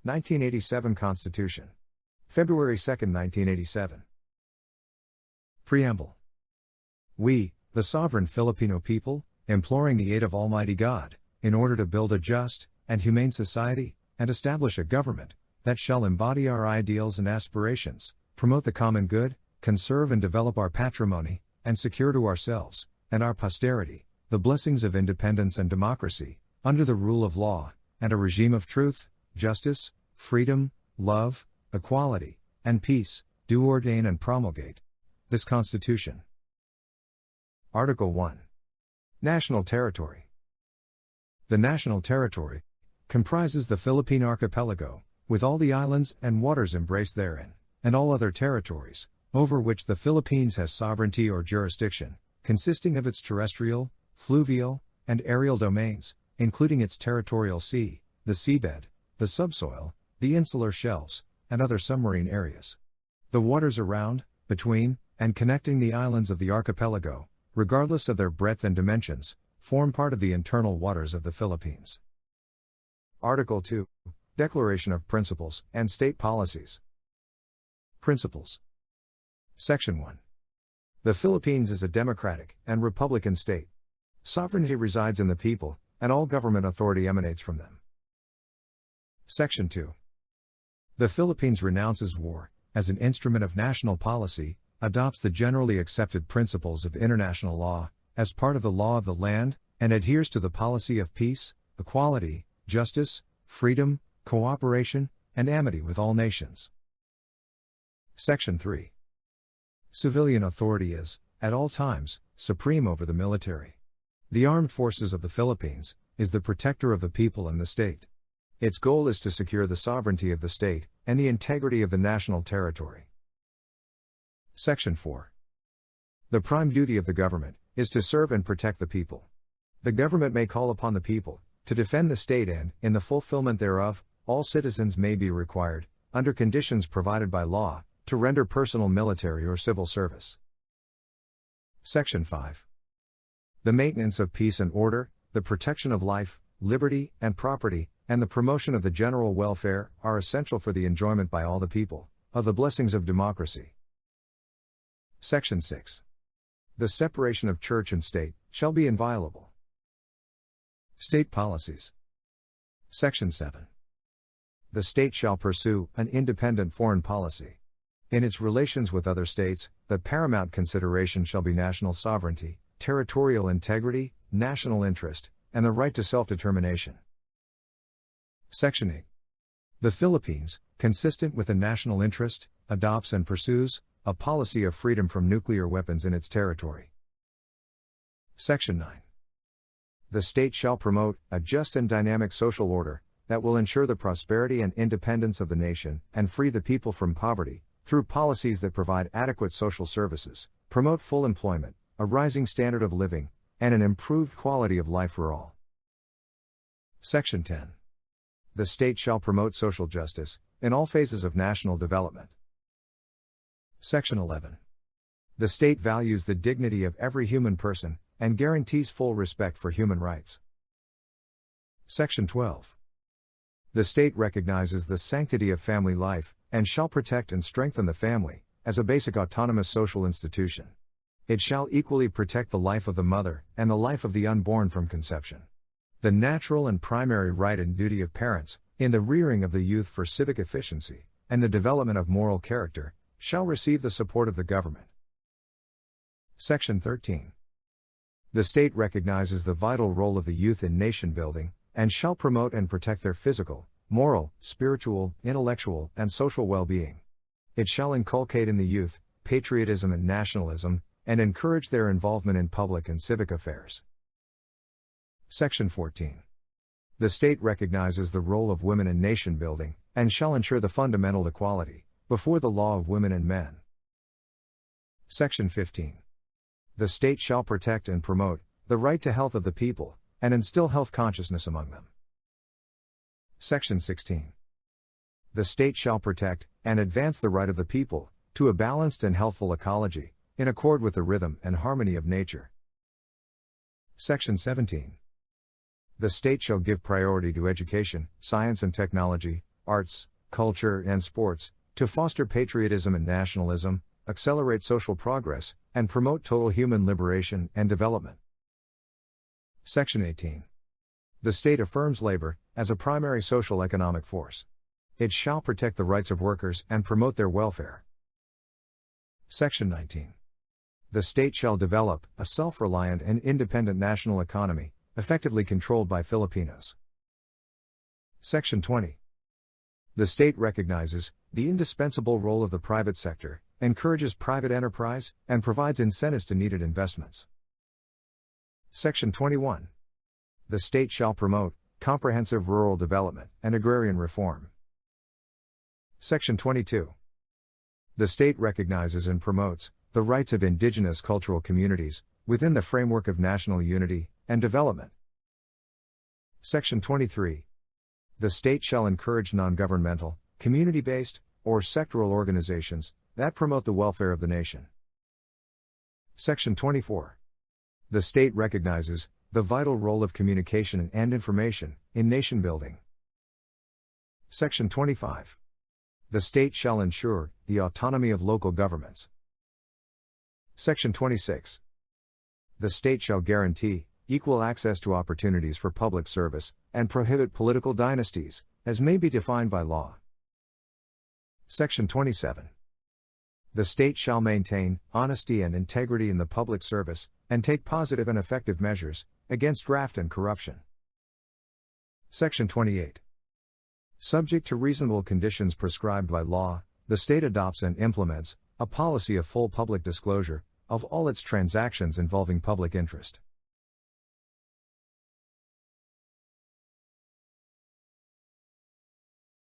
1987 Constitution. February 2, 1987. Preamble. We, the sovereign Filipino people, imploring the aid of Almighty God, in order to build a just and humane society, and establish a government that shall embody our ideals and aspirations, promote the common good, conserve and develop our patrimony, and secure to ourselves and our posterity the blessings of independence and democracy, under the rule of law, and a regime of truth, justice, freedom, love, equality, and peace, do ordain and promulgate this Constitution. Article 1. National Territory. The national territory comprises the Philippine archipelago, with all the islands and waters embraced therein, and all other territories, over which the Philippines has sovereignty or jurisdiction, consisting of its terrestrial, fluvial, and aerial domains, including its territorial sea, the seabed, the subsoil, the insular shelves, and other submarine areas. The waters around, between, and connecting the islands of the archipelago, regardless of their breadth and dimensions, form part of the internal waters of the Philippines. Article 2. Declaration of Principles and State Policies. Principles. Section 1. The Philippines is a democratic and republican state. Sovereignty resides in the people, and all government authority emanates from them. Section 2. The Philippines renounces war as an instrument of national policy, adopts the generally accepted principles of international law as part of the law of the land, and adheres to the policy of peace, equality, justice, freedom, cooperation, and amity with all nations. Section 3. Civilian authority is, at all times, supreme over the military. The armed forces of the Philippines is the protector of the people and the state. Its goal is to secure the sovereignty of the state and the integrity of the national territory. Section 4. The prime duty of the government is to serve and protect the people. The government may call upon the people to defend the state and, in the fulfillment thereof, all citizens may be required, under conditions provided by law, to render personal military or civil service. Section 5. The maintenance of peace and order, the protection of life, liberty, and property, and the promotion of the general welfare, are essential for the enjoyment by all the people of the blessings of democracy. Section 6. The separation of church and state shall be inviolable. State policies. Section 7. The state shall pursue an independent foreign policy. In its relations with other states, the paramount consideration shall be national sovereignty, territorial integrity, national interest, and the right to self-determination. Section 8. The Philippines, consistent with the national interest, adopts and pursues a policy of freedom from nuclear weapons in its territory. Section 9. The state shall promote a just and dynamic social order that will ensure the prosperity and independence of the nation and free the people from poverty, through policies that provide adequate social services, promote full employment, a rising standard of living, and an improved quality of life for all. Section 10. The state shall promote social justice in all phases of national development. Section 11. The state values the dignity of every human person and guarantees full respect for human rights. Section 12. The state recognizes the sanctity of family life and shall protect and strengthen the family as a basic autonomous social institution. It shall equally protect the life of the mother and the life of the unborn from conception. The natural and primary right and duty of parents, in the rearing of the youth for civic efficiency and the development of moral character, shall receive the support of the government. Section 13. The state recognizes the vital role of the youth in nation building, and shall promote and protect their physical, moral, spiritual, intellectual, and social well-being. It shall inculcate in the youth patriotism and nationalism, and encourage their involvement in public and civic affairs. Section 14. The state recognizes the role of women in nation building, and shall ensure the fundamental equality before the law of women and men. Section 15. The state shall protect and promote the right to health of the people, and instill health consciousness among them. Section 16. The state shall protect and advance the right of the people to a balanced and healthful ecology, in accord with the rhythm and harmony of nature. Section 17. The state shall give priority to education, science and technology, arts, culture, and sports, to foster patriotism and nationalism, accelerate social progress, and promote total human liberation and development. Section 18. The state affirms labor as a primary social economic force. It shall protect the rights of workers and promote their welfare. Section 19. The state shall develop a self-reliant and independent national economy, effectively controlled by Filipinos. Section 20. The state recognizes the indispensable role of the private sector, encourages private enterprise, and provides incentives to needed investments. Section 21. The state shall promote comprehensive rural development and agrarian reform. Section 22. The state recognizes and promotes the rights of indigenous cultural communities within the framework of national unity and development. Section 23. The state shall encourage non-governmental, community-based, or sectoral organizations that promote the welfare of the nation. Section 24. The state recognizes the vital role of communication and information in nation building. Section 25. The state shall ensure the autonomy of local governments. Section 26. The state shall guarantee equal access to opportunities for public service and prohibit political dynasties, as may be defined by law. Section 27. The state shall maintain honesty and integrity in the public service and take positive and effective measures against graft and corruption. Section 28. Subject to reasonable conditions prescribed by law, the state adopts and implements a policy of full public disclosure of all its transactions involving public interest.